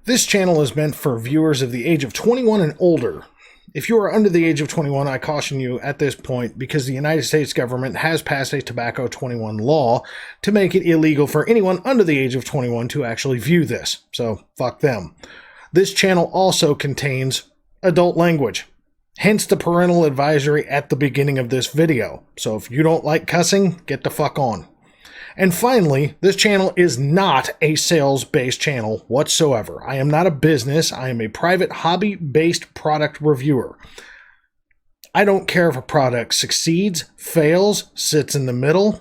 This channel is meant for viewers of the age of 21 and older. If you are under the age of 21, I caution you at this point because the United States government has passed a Tobacco 21 law to make it illegal for anyone under the age of 21 to actually view this. So, fuck them. This channel also contains adult language, hence the parental advisory at the beginning of this video. So if you don't like cussing, get the fuck on. And finally, this channel is not a sales-based channel whatsoever. I am not a business. I am a private hobby-based product reviewer. I don't care if a product succeeds, fails, sits in the middle.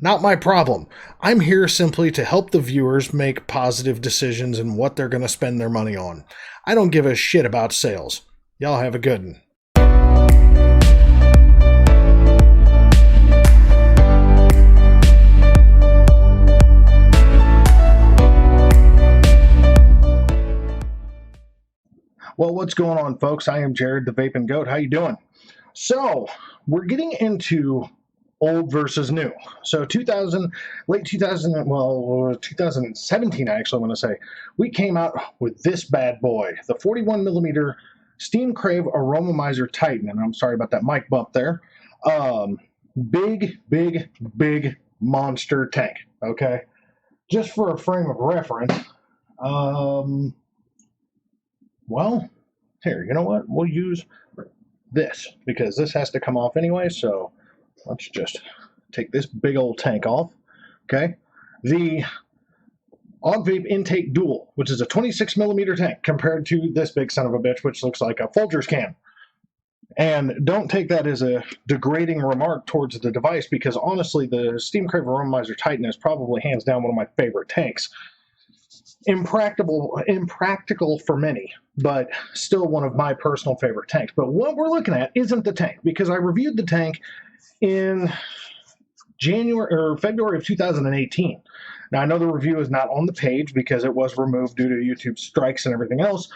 Not my problem. I'm here simply to help the viewers make positive decisions in what they're going to spend their money on. I don't give a shit about sales. Y'all have a good one. Well, what's going on, folks? I am Jared, the Vape and Goat. How you doing? So, we're getting into old versus new. So, 2017, I actually want to say, we came out with this bad boy, the 41 millimeter Steam Crave Aromamizer Titan. And I'm sorry about that mic bump there. Big monster tank. Okay, just for a frame of reference. Well, here, you know what? We'll use this because this has to come off anyway. So let's just take this big old tank off. Okay. The Vape Intake Dual, which is a 26 millimeter tank compared to this big son of a bitch, which looks like a Folgers can. And don't take that as a degrading remark towards the device because honestly, the Steam Crave Aromamizer Titan is probably hands down one of my favorite tanks. Impractical for many, but still one of my personal favorite tanks. But what we're looking at isn't the tank, because I reviewed the tank in January or February of 2018. Now I know the review is not on the page because it was removed due to YouTube strikes and everything else,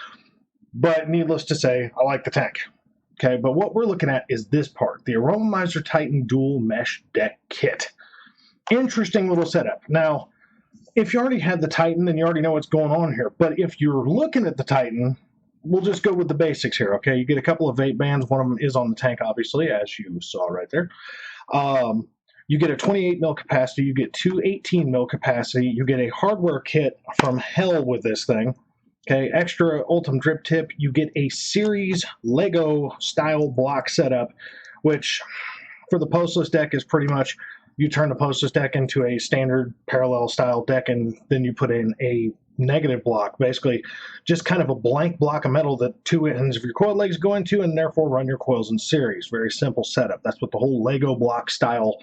but needless to say, I like the tank. Okay, but what we're looking at is this part, the Aromamizer Titan Dual Mesh Deck Kit. Interesting little setup. Now, if you already had the Titan, then you already know what's going on here. But if you're looking at the Titan, we'll just go with the basics here, okay? You get a couple of vape bands. One of them is on the tank, obviously, as you saw right there. You get a 28 mil capacity. You get two 18 mil capacity. You get a hardware kit from hell with this thing. Okay, extra Ultim drip tip. You get a series Lego-style block setup, which for the postless deck is pretty much you turn the postless deck into a standard parallel style deck, and then you put in a negative block, basically just kind of a blank block of metal that two ends of your coil legs go into, and therefore run your coils in series. Very simple setup. That's what the whole Lego block style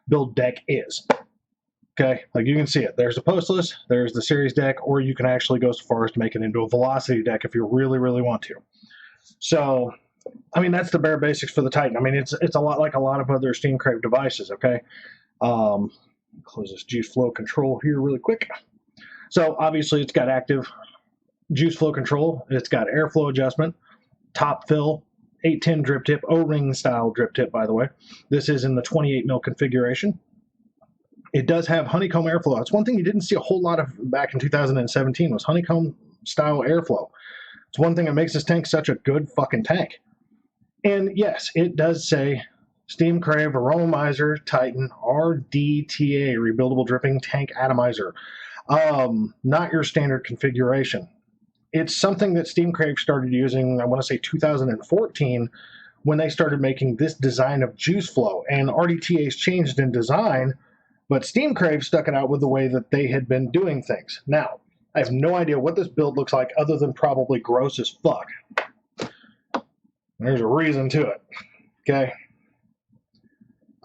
build deck is. Okay, like you can see it. There's a postless, there's the series deck, or you can actually go so far as to make it into a velocity deck if you really want to. So, I mean, that's the bare basics for the Titan. I mean, it's a lot like a lot of other Steam Crave devices, okay? Close this juice flow control here really quick. So obviously it's got active juice flow control. It's got airflow adjustment, top fill, 810 drip tip, O-ring style drip tip, by the way. This is in the 28 mil configuration. It does have honeycomb airflow. That's one thing you didn't see a whole lot of back in 2017 was honeycomb style airflow. It's one thing that makes this tank such a good fucking tank. And yes, it does say Steam Crave Aromamizer Titan RDTA, Rebuildable Dripping Tank Atomizer. Not your standard configuration. It's something that Steam Crave started using, I want to say 2014, when they started making this design of juice flow. And RDTA's changed in design, but Steam Crave stuck it out with the way that they had been doing things. Now, I have no idea what this build looks like other than probably gross as fuck. There's a reason to it. Okay?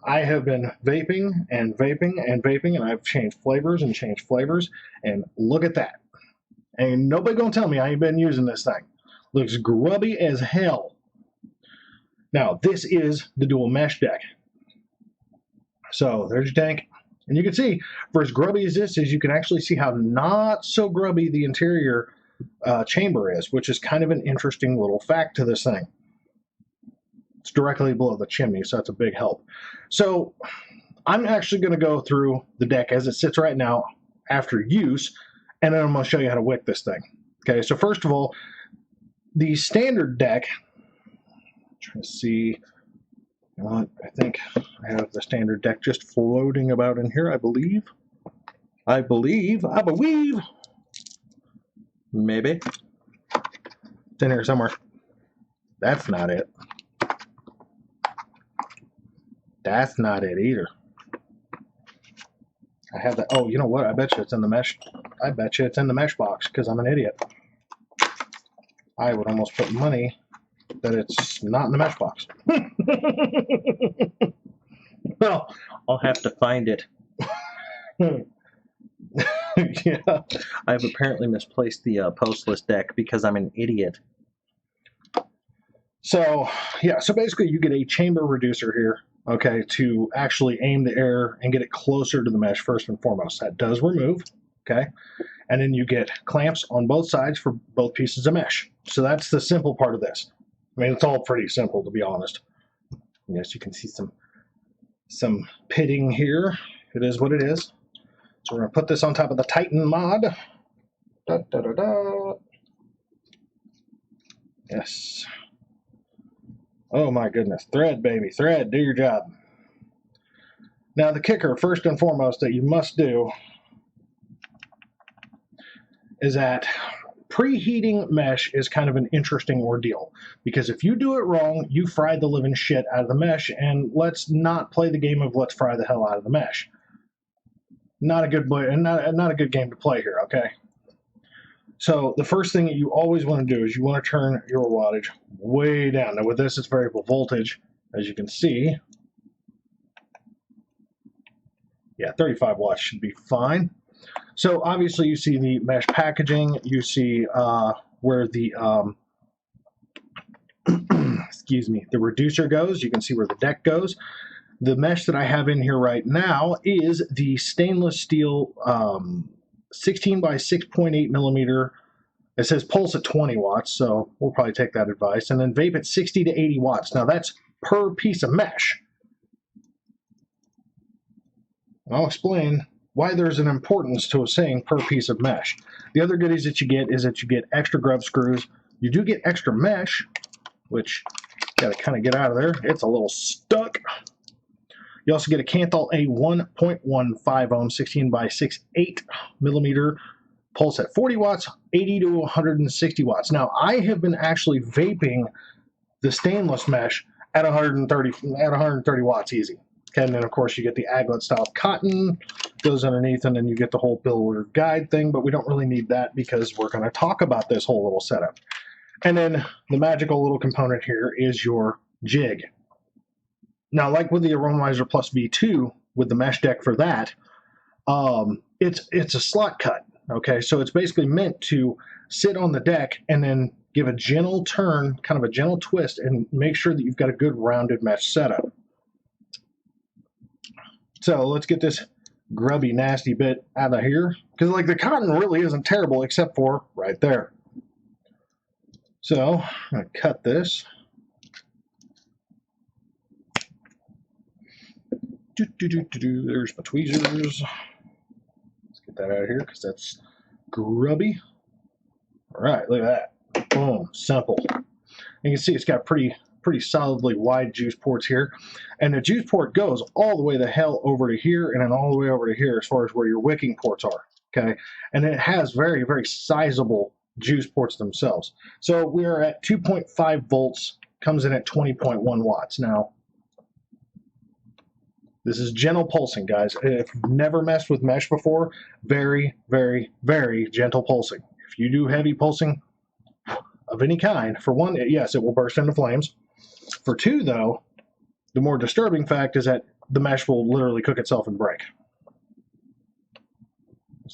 I have been vaping, and I've changed flavors, and look at that. Ain't nobody gonna tell me I ain't been using this thing. Looks grubby as hell. Now, this is the dual mesh deck. So, there's your tank. And you can see, for as grubby as this is, you can actually see how not so grubby the interior chamber is, which is kind of an interesting little fact to this thing. It's directly below the chimney, so that's a big help. So I'm actually going to go through the deck as it sits right now after use and then I'm going to show you how to wick this thing. Okay, so first of all, the standard deck, I'm trying to see, you know what, I think I have the standard deck just floating about in here, I believe. Maybe. It's in here somewhere. That's not it. That's not it either. I have that. Oh, you know what? I bet you it's in the mesh. I bet you it's in the mesh box because I'm an idiot. I would almost put money that it's not in the mesh box. Well, I'll have to find it. Yeah, I've apparently misplaced the post list deck because I'm an idiot. So, yeah, so basically you get a chamber reducer here, okay, to actually aim the air and get it closer to the mesh first and foremost. That does remove, okay, and then you get clamps on both sides for both pieces of mesh. So that's the simple part of this. I mean, it's all pretty simple, to be honest. Yes, you can see some pitting here. It is what it is. So we're going to put this on top of the Titan mod. Da, da, da, da. Yes. Oh my goodness. Thread, baby. Thread. Do your job. Now the kicker, first and foremost, that you must do is that preheating mesh is kind of an interesting ordeal. Because if you do it wrong, you fry the living shit out of the mesh. And let's not play the game of let's fry the hell out of the mesh. Not a good not a good game to play here, okay? So the first thing that you always want to do is you want to turn your wattage way down. Now with this, it's variable voltage, as you can see. Yeah, 35 watts should be fine. So obviously you see the mesh packaging. You see where the excuse me, the reducer goes. You can see where the deck goes. The mesh that I have in here right now is the stainless steel 16 by 6.8 millimeter. It says pulse at 20 watts, so we'll probably take that advice. And then vape at 60 to 80 watts. Now that's per piece of mesh. I'll explain why there's an importance to saying per piece of mesh. The other goodies that you get is that you get extra grub screws. You do get extra mesh, which got to kind of get out of there. It's a little stuck. You also get a Canthal A 1.15 ohm 16 by 6.8 millimeter pulse at 40 watts, 80 to 160 watts. Now, I have been actually vaping the stainless mesh at 130 watts easy. Okay, and then, of course, you get the aglet style cotton, goes underneath, and then you get the whole builder guide thing, but we don't really need that because we're going to talk about this whole little setup. And then the magical little component here is your jig. Now, like with the Aromamizer Plus V2, with the mesh deck for that, it's a slot cut, okay? So it's basically meant to sit on the deck and then give a gentle turn, kind of a gentle twist, and make sure that you've got a good rounded mesh setup. So let's get this grubby, nasty bit out of here, because like the cotton really isn't terrible except for right there. So I'm going to cut this. There's my tweezers. Let's get that out of here because that's grubby. All right, look at that. Boom, simple. You can see it's got pretty solidly wide juice ports here. And the juice port goes all the way the hell over to here and then all the way over to here as far as where your wicking ports are. Okay. And it has very, very sizable juice ports themselves. So we are at 2.5 volts, comes in at 20.1 watts. Now, this is gentle pulsing, guys. If you've never messed with mesh before, very, very, very gentle pulsing. If you do heavy pulsing of any kind, for one, yes, it will burst into flames. For two, though, the more disturbing fact is that the mesh will literally cook itself and break.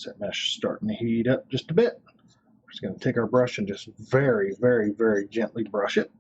That mesh starting to heat up just a bit. We're just going to take our brush and just very, very, very gently brush it.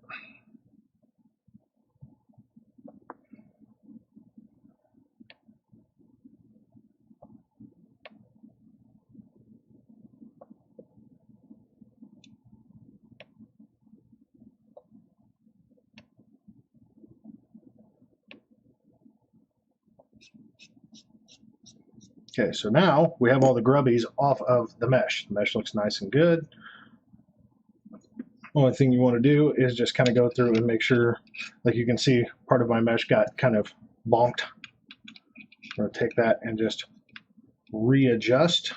Okay, so now we have all the grubbies off of the mesh. The mesh looks nice and good. Only thing you want to do is just kind of go through and make sure, like you can see, part of my mesh got kind of bonked. I'm going to take that and just readjust.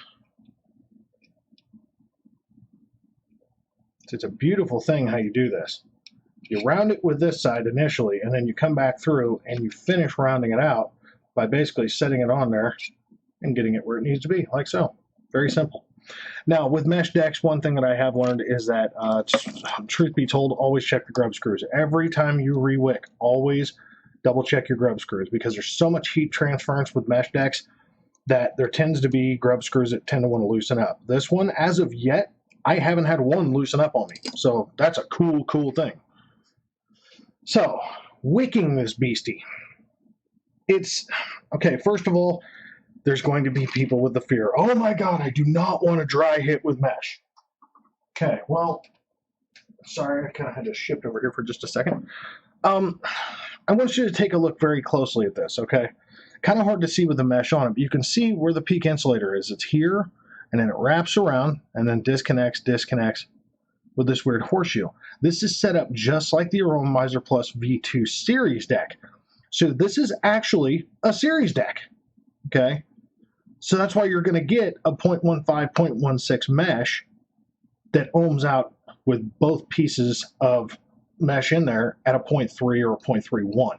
It's a beautiful thing how you do this. You round it with this side initially, and then you come back through and you finish rounding it out by basically setting it on there and getting it where it needs to be, like so. Very simple. Now, with mesh decks, one thing that I have learned is that, truth be told, always check the grub screws. Every time you re-wick, always double check your grub screws, because there's so much heat transference with mesh decks that there tends to be grub screws that tend to want to loosen up. This one, as of yet, I haven't had one loosen up on me. So that's a cool, cool thing. So, wicking this beastie. It's, okay, first of all, there's going to be people with the fear, oh my God, I do not want to dry hit with mesh. Okay, well, sorry, I kind of had to shift over here for just a second. I want you to take a look very closely at this, okay? Kind of hard to see with the mesh on it, but you can see where the peak insulator is. It's here, and then it wraps around, and then disconnects with this weird horseshoe. This is set up just like the Aromamizer Plus V2 series deck. So this is actually a series deck, okay? So that's why you're going to get a 0.15, 0.16 mesh that ohms out with both pieces of mesh in there at a 0.3 or a 0.31,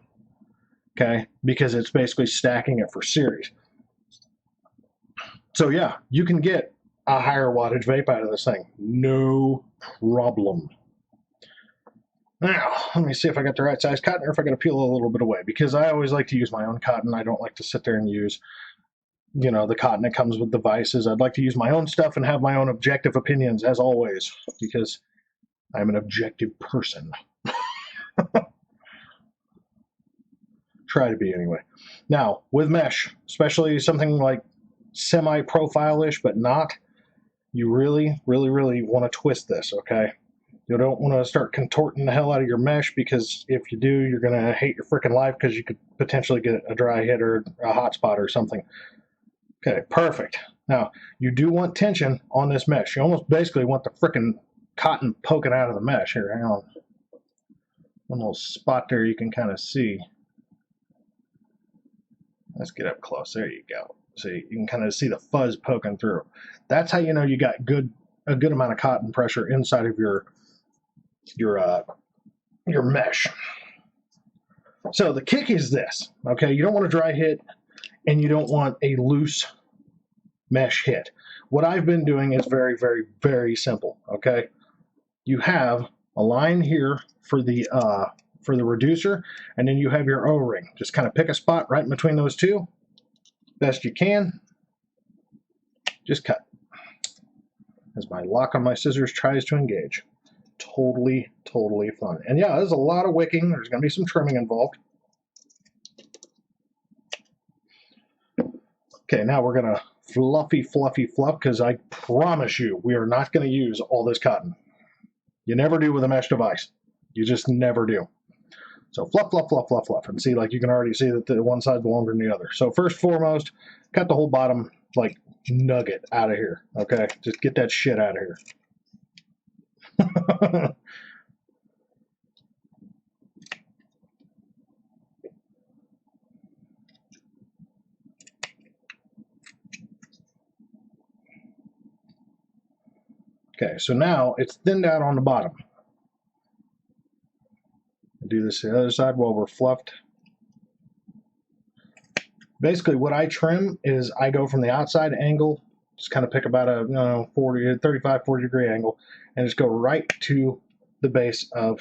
okay? Because it's basically stacking it for series. So yeah, you can get a higher wattage vape out of this thing. No problem. Now, let me see if I got the right size cotton or if I got to peel a little bit away, because I always like to use my own cotton. I don't like to sit there and use, you know, the cotton that comes with devices. I'd like to use my own stuff and have my own objective opinions, as always, because I'm an objective person. Try to be, anyway. Now, with mesh, especially something like semi-profile-ish, but not, you really, really, really want to twist this, okay? You don't want to start contorting the hell out of your mesh, because if you do, you're going to hate your freaking life, because you could potentially get a dry hit or a hot spot or something. Okay, perfect. Now, you do want tension on this mesh. You almost basically want the freaking cotton poking out of the mesh. Here, hang on. One little spot there you can kind of see. Let's get up close. There you go. See, you can kind of see the fuzz poking through. That's how you know you got a good amount of cotton pressure inside of your mesh. So the kick is this, okay? You don't want a dry hit, and you don't want a loose mesh hit. What I've been doing is very, very, very simple, okay? You have a line here for the reducer, and then you have your O-ring. Just kind of pick a spot right in between those two, best you can. Just cut. As my lock on my scissors tries to engage. Totally, totally fun. And yeah, there's a lot of wicking. There's going to be some trimming involved. Okay, now we're going to fluffy, fluffy, fluff, because I promise you, we are not going to use all this cotton. You never do with a mesh device. You just never do. So fluff, fluff, fluff, fluff, fluff. And see, like you can already see that the one side's longer than the other. So first foremost, cut the whole bottom, like, nugget out of here, okay? Just get that shit out of here. Okay, so now it's thinned out on the bottom. Do this to the other side while we're fluffed. Basically, what I trim is I go from the outside angle, just kind of pick about a 35, 40 degree angle, and just go right to the base of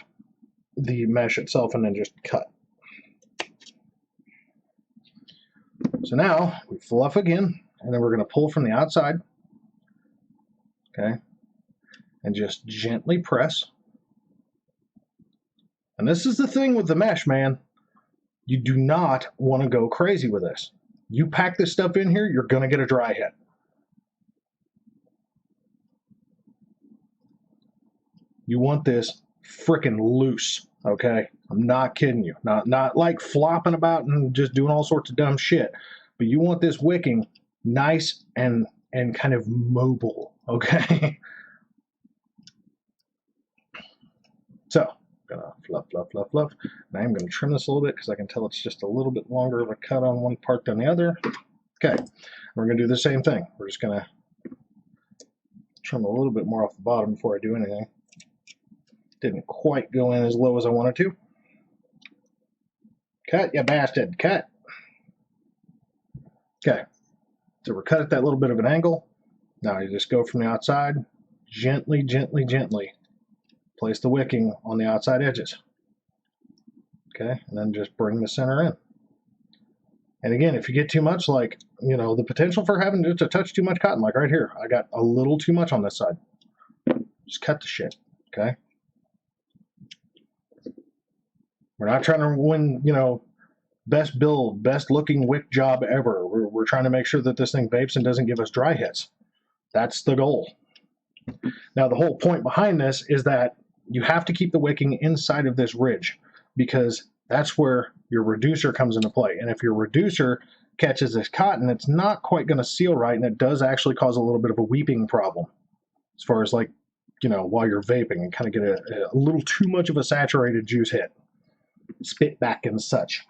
the mesh itself, and then just cut. So now we fluff again, and then we're going to pull from the outside, okay, and just gently press. And this is the thing with the mesh, man. You do not want to go crazy with this. You pack this stuff in here, you're going to get a dry hit. You want this freaking loose, okay? I'm not kidding you. Not like flopping about and just doing all sorts of dumb shit. But you want this wicking nice and kind of mobile, okay? So I'm gonna fluff. And I'm gonna trim this a little bit because I can tell it's just a little bit longer of a cut on one part than the other. Okay, we're gonna do the same thing. We're just gonna trim a little bit more off the bottom before I do anything. Didn't quite go in as low as I wanted to. Cut, you bastard, cut. Okay, so we're cut at that little bit of an angle. Now you just go from the outside, gently place the wicking on the outside edges. Okay, and then just bring the center in. And again, if you get too much, like, you know, the potential for having just a touch too much cotton, like right here, I got a little too much on this side. Just cut the shit, okay? We're not trying to win, you know, best build, best looking wick job ever. We're trying to make sure that this thing vapes and doesn't give us dry hits. That's the goal. Now, the whole point behind this is that you have to keep the wicking inside of this ridge because that's where your reducer comes into play. And if your reducer catches this cotton, it's not quite going to seal right, and it does actually cause a little bit of a weeping problem as far as, like, you know, while you're vaping and kind of get a little too much of a saturated juice hit. Spit back and such.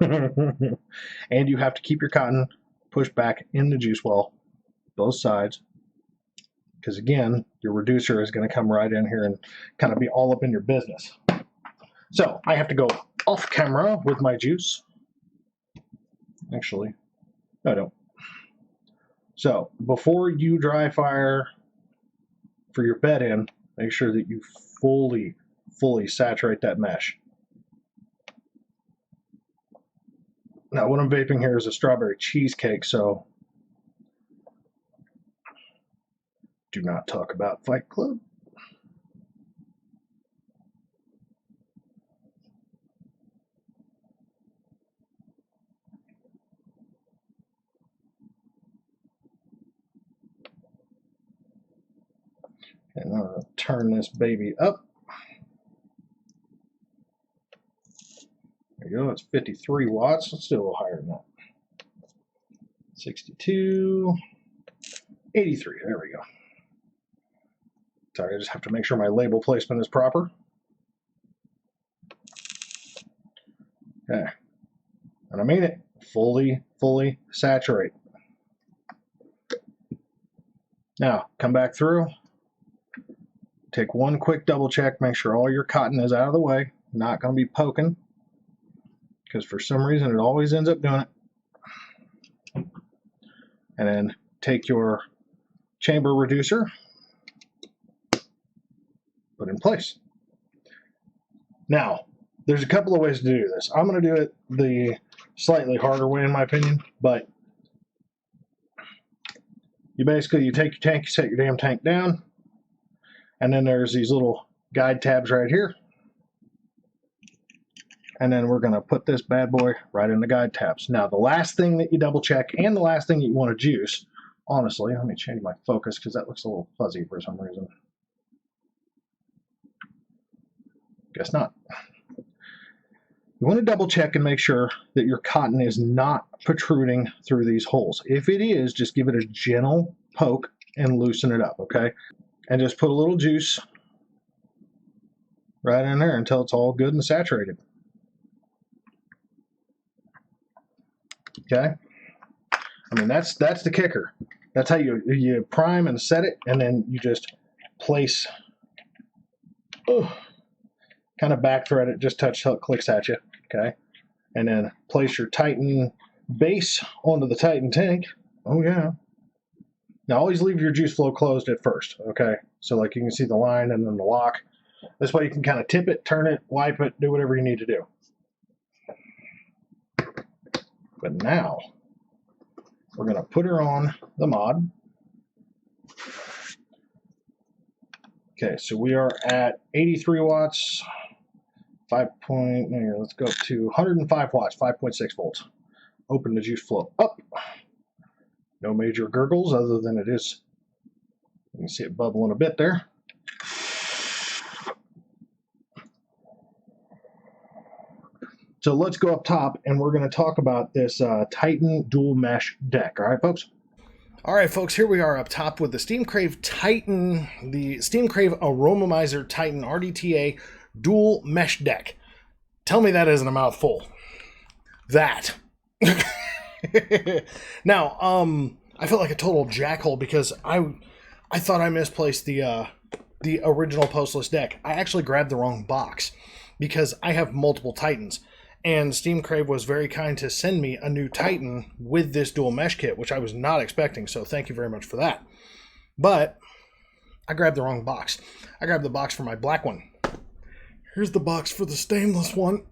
And you have to keep your cotton pushed back in the juice well, both sides, because again, your reducer is going to come right in here and kind of be all up in your business. So I have to go off camera with my juice. Actually, no, I don't. So before you dry fire for your bed in, make sure that you fully saturate that mesh. Now, what I'm vaping here is a strawberry cheesecake, so do not talk about Fight Club. And I'm going to turn this baby up. There you go, it's 53 watts. Let's do a little higher than that. 62, 83, there we go. Sorry, I just have to make sure my label placement is proper. Okay, and I mean it, fully saturate. Now, come back through, take one quick double check, make sure all your cotton is out of the way, not going to be poking, because for some reason it always ends up doing it. And then take your chamber reducer, put in place. Now, there's a couple of ways to do this. I'm going to do it the slightly harder way, in my opinion, but you take your tank, you set your damn tank down, and then there's these little guide tabs right here. And then we're going to put this bad boy right in the guide tabs. Now, the last thing that you double check and the last thing that you want to juice, honestly, let me change my focus because that looks a little fuzzy for some reason. Guess not. You want to double check and make sure that your cotton is not protruding through these holes. If it is, just give it a gentle poke and loosen it up, okay? And just put a little juice right in there until it's all good and saturated. Okay? I mean, that's the kicker. That's how you prime and set it, and then you just place, kind of back thread it, just touch till it clicks at you, okay? And then place your Titan base onto the Titan tank. Oh yeah. Now always leave your juice flow closed at first, okay? So like you can see the line and then the lock. This way you can kind of tip it, turn it, wipe it, do whatever you need to do. But now we're going to put her on the mod. Okay, so we are at 83 watts, let's go up to 105 watts, 5.6 volts. Open the juice flow up. No major gurgles other than it is, you can see it bubbling a bit there. So let's go up top, and we're going to talk about this Titan dual mesh deck. All right, folks? All right, folks, here we are up top with the Steam Crave Titan, the Steam Crave Aromamizer Titan RDTA dual mesh deck. Tell me that isn't a mouthful. That. Now, I felt like a total jackhole because I thought I misplaced the original postless deck. I actually grabbed the wrong box because I have multiple Titans. And Steam Crave was very kind to send me a new Titan with this dual mesh kit, which I was not expecting, so thank you very much for that. But I grabbed the wrong box. I grabbed the box for my black one. Here's the box for the stainless one.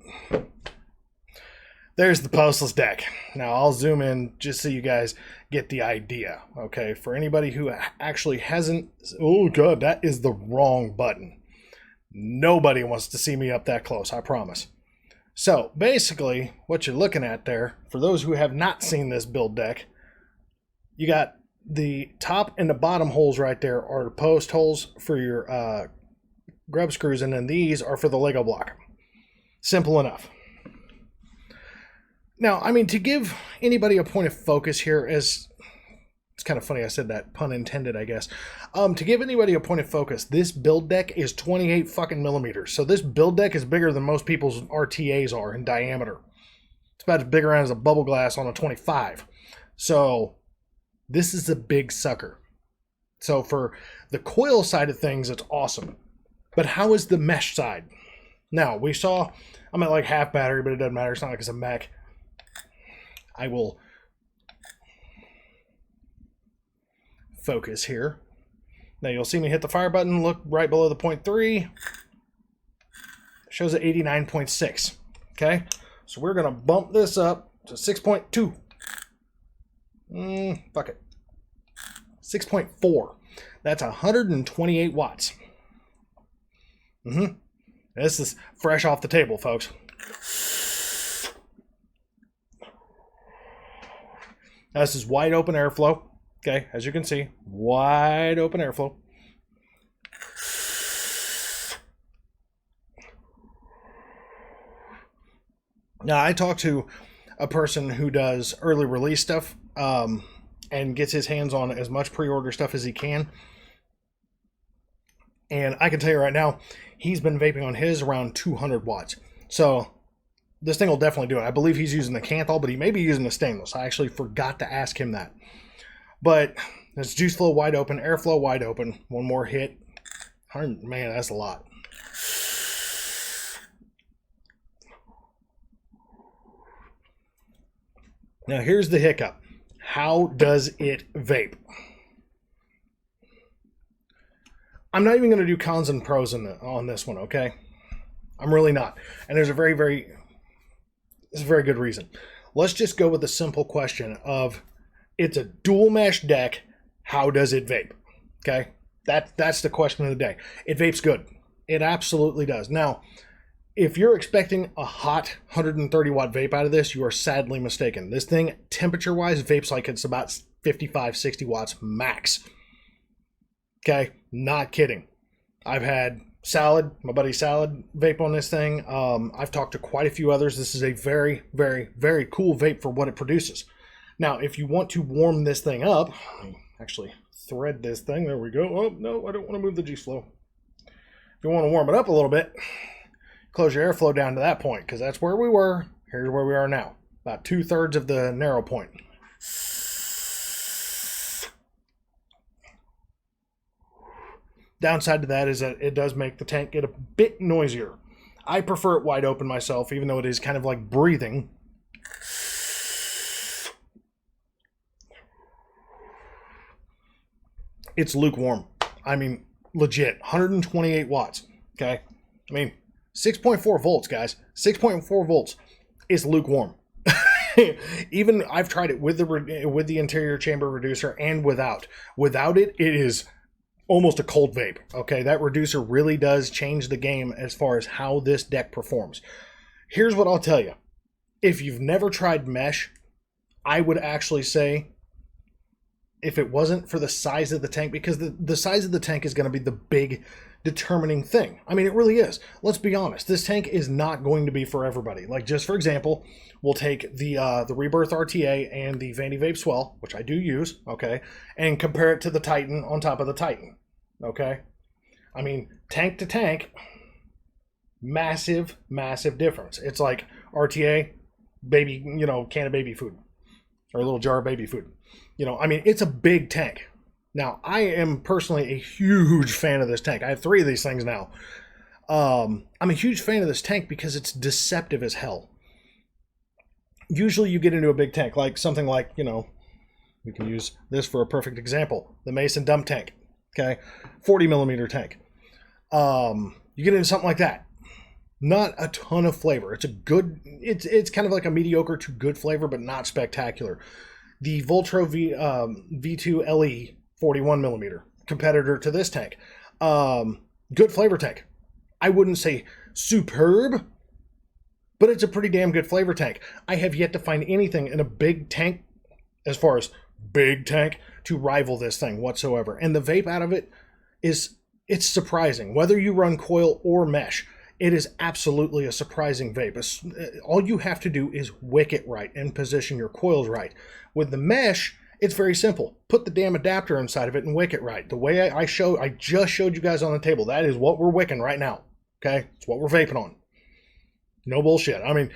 There's the postless deck. Now I'll zoom in just so you guys get the idea, okay? For anybody who actually hasn't... Oh, God, that is the wrong button. Nobody wants to see me up that close, I promise. So, basically, what you're looking at there, for those who have not seen this build deck, you got the top and the bottom holes right there are the post holes for your grub screws, and then these are for the Lego block. Simple enough. Now, I mean, to give anybody a point of focus here is... It's kind of funny I said that, pun intended, I guess. To give anybody a point of focus, this build deck is 28 fucking millimeters. So this build deck is bigger than most people's RTAs are in diameter. It's about as big around as a bubble glass on a 25. So this is a big sucker. So for the coil side of things, it's awesome. But how is the mesh side? Now, we saw, I'm at like half battery, but it doesn't matter. It's not like it's a mech. I will... focus here. Now you'll see me hit the fire button, look right below the 0.3. Shows at 89.6. Okay, so we're gonna bump this up to 6.2. Fuck it. 6.4. That's 128 watts. This is fresh off the table, folks. Now, this is wide open airflow. Okay, as you can see, wide open airflow. Now, I talked to a person who does early release stuff and gets his hands on as much pre-order stuff as he can. And I can tell you right now, he's been vaping on his around 200 watts. So this thing will definitely do it. I believe he's using the Canthal, but he may be using the stainless. I actually forgot to ask him that. But there's juice flow wide open, airflow wide open. One more hit. Man, that's a lot. Now here's the hiccup. How does it vape? I'm not even going to do cons and pros on this one, okay? I'm really not. And there's a very good reason. Let's just go with the simple question of... It's a dual mesh deck. How does it vape? Okay, that's the question of the day. It vapes good. It absolutely does. Now, if you're expecting a hot 130 watt vape out of this, you are sadly mistaken. This thing, temperature-wise, vapes like it's about 55, 60 watts max. Okay, not kidding. I've had Salad, my buddy Salad, vape on this thing. I've talked to quite a few others. This is a very, very cool vape for what it produces. Now, if you want to warm this thing up, actually thread this thing. There we go. Oh, no, I don't want to move the juice flow. If you want to warm it up a little bit, close your airflow down to that point, because that's where we were. Here's where we are now. About 2/3 of the narrow point. Downside to that is that it does make the tank get a bit noisier. I prefer it wide open myself, even though it is kind of like breathing. It's lukewarm. I mean, legit. 128 watts. Okay? I mean, 6.4 volts, guys. 6.4 volts is lukewarm. Even I've tried it with the interior chamber reducer and without. Without it, it is almost a cold vape. Okay? That reducer really does change the game as far as how this deck performs. Here's what I'll tell you. If you've never tried mesh, I would actually say, if it wasn't for the size of the tank, because the size of the tank is going to be the big determining thing. I mean, it really is. Let's be honest. This tank is not going to be for everybody. Like, just for example, we'll take the Rebirth RTA and the Vandy Vape Swell, which I do use, okay, and compare it to the Titan on top of the Titan, okay? I mean, tank to tank, massive, massive difference. It's like RTA, baby, you know, can of baby food, or a little jar of baby food. You know, I mean, it's a big tank. Now, I am personally a huge fan of this tank. I have 3 of these things now. I'm a huge fan of this tank because it's deceptive as hell. Usually you get into a big tank, like something like, you know, we can use this for a perfect example. The Mason Dump Tank, okay? 40 millimeter tank. You get into something like that. Not a ton of flavor. It's a good, it's kind of like a mediocre to good flavor, but not spectacular. The Voltro V2 LE 41 millimeter, competitor to this tank. Good flavor tank. I wouldn't say superb, but it's a pretty damn good flavor tank. I have yet to find anything in a big tank, as far as big tank, to rival this thing whatsoever. And the vape out of it it's surprising. Whether you run coil or mesh, it is absolutely a surprising vape. All you have to do is wick it right and position your coils right. With the mesh, it's very simple. Put the damn adapter inside of it and wick it right. The way I just showed you guys on the table, that is what we're wicking right now. Okay? It's what we're vaping on. No bullshit. I mean,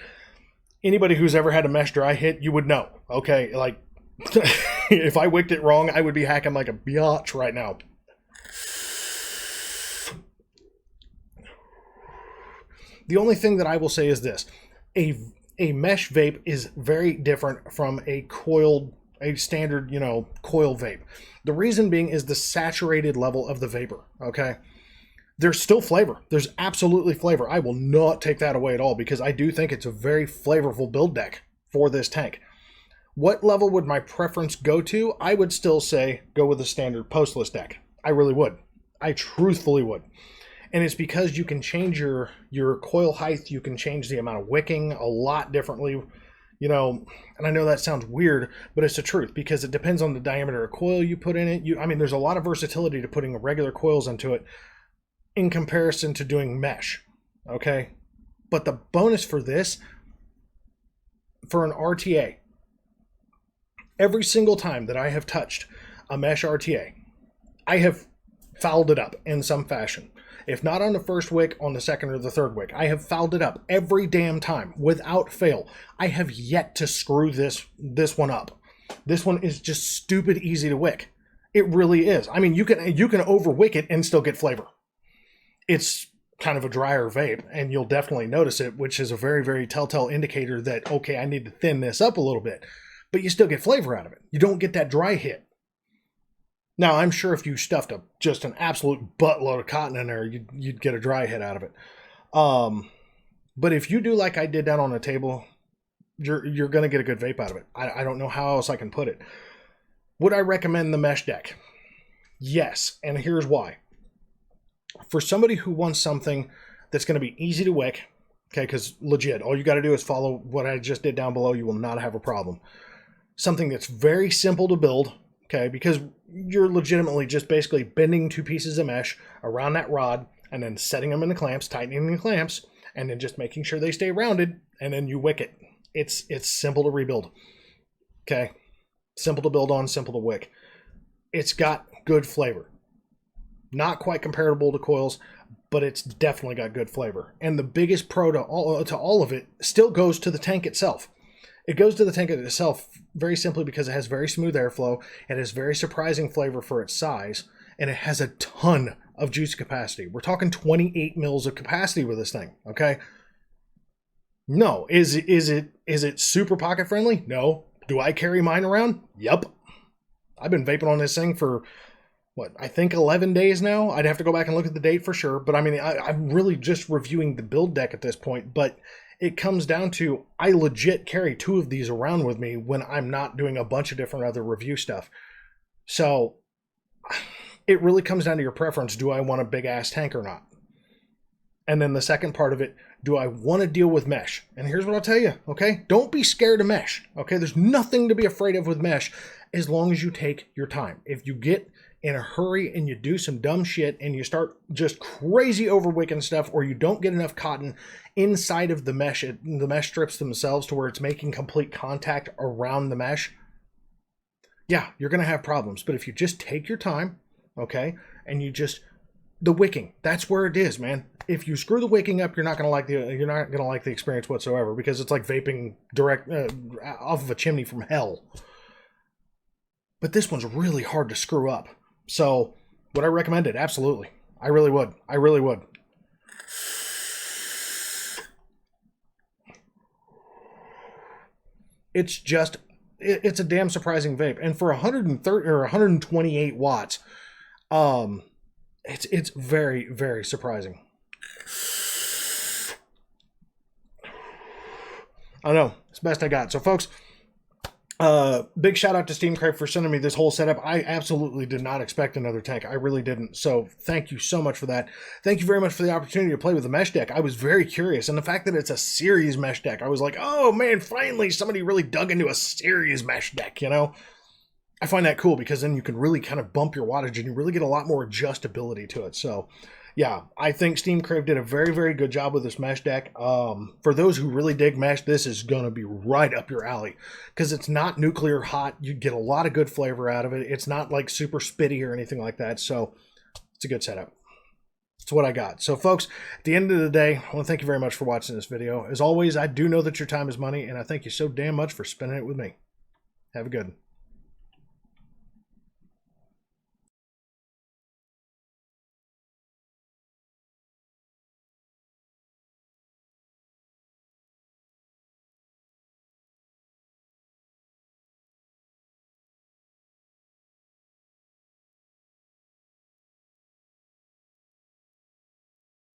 anybody who's ever had a mesh dry hit, you would know. Okay? Like, if I wicked it wrong, I would be hacking like a biatch right now. The only thing that I will say is this. A mesh vape is very different from a standard, you know, coil vape. The reason being is the saturated level of the vapor, okay? There's still flavor. There's absolutely flavor. I will not take that away at all because I do think it's a very flavorful build deck for this tank. What level would my preference go to? I would still say go with the standard postless deck. I really would. I truthfully would. And it's because you can change your coil height, you can change the amount of wicking a lot differently, you know, and I know that sounds weird, but it's the truth because it depends on the diameter of coil you put in it. I mean, there's a lot of versatility to putting regular coils into it in comparison to doing mesh, okay? But the bonus for this, for an RTA, every single time that I have touched a mesh RTA, I have fouled it up in some fashion. If not on the first wick, on the second or the third wick. I have fouled it up every damn time, without fail. I have yet to screw this one up. This one is just stupid easy to wick. It really is. I mean, you can overwick it and still get flavor. It's kind of a drier vape, and you'll definitely notice it, which is a very, very telltale indicator that, okay, I need to thin this up a little bit. But you still get flavor out of it. You don't get that dry hit. Now, I'm sure if you stuffed just an absolute buttload of cotton in there, you'd get a dry hit out of it. But if you do like I did down on the table, you're going to get a good vape out of it. I don't know how else I can put it. Would I recommend the mesh deck? Yes, and here's why. For somebody who wants something that's going to be easy to wick, okay, because legit, all you got to do is follow what I just did down below. You will not have a problem. Something that's very simple to build, okay, because you're legitimately just basically bending 2 pieces of mesh around that rod and then setting them in the clamps, tightening the clamps, and then just making sure they stay rounded, and then you wick it. It's simple to rebuild, okay? Simple to build on, simple to wick. It's got good flavor. Not quite comparable to coils, but it's definitely got good flavor. And the biggest pro to all of it still goes to the tank itself. It goes to the tank itself very simply because it has very smooth airflow, it has very surprising flavor for its size, and it has a ton of juice capacity. We're talking 28 mils of capacity with this thing, okay? No. Is it super pocket friendly? No. Do I carry mine around? Yep. I've been vaping on this thing for, what, I think 11 days now? I'd have to go back and look at the date for sure, but I mean, I'm really just reviewing the build deck at this point, but it comes down to, I legit carry 2 of these around with me when I'm not doing a bunch of different other review stuff. So it really comes down to your preference. Do I want a big ass tank or not? And then the second part of it, do I want to deal with mesh? And here's what I'll tell you, okay? Don't be scared of mesh, okay? There's nothing to be afraid of with mesh as long as you take your time. If you get in a hurry and you do some dumb shit and you start just crazy over wicking stuff, or you don't get enough cotton inside of the mesh strips themselves to where it's making complete contact around the mesh, yeah, you're going to have problems. But if you just take your time, okay, and you just, the wicking, that's where it is, man. If you screw the wicking up, you're not going to like the experience whatsoever, because it's like vaping direct off of a chimney from hell. But this one's really hard to screw up. So, would I recommend it? Absolutely. I really would. I really would. It's just, it's a damn surprising vape. And for 130 or 128 watts, it's very, very surprising. I know. It's the best I got. So, folks, big shout out to Steam Crave for sending me this whole setup. I absolutely did not expect another tank. I really didn't. So thank you so much for that. Thank you very much for the opportunity to play with the mesh deck. I was very curious. And the fact that it's a series mesh deck, I was like, oh man, finally somebody really dug into a series mesh deck, you know? I find that cool, because then you can really kind of bump your wattage and you really get a lot more adjustability to it. So yeah, I think Steam Crave did a very, very good job with this mesh deck. For those who really dig mesh, this is going to be right up your alley, because it's not nuclear hot. You get a lot of good flavor out of it. It's not like super spitty or anything like that. So it's a good setup. It's what I got. So folks, at the end of the day, I want to thank you very much for watching this video. As always, I do know that your time is money, and I thank you so damn much for spending it with me. Have a good one.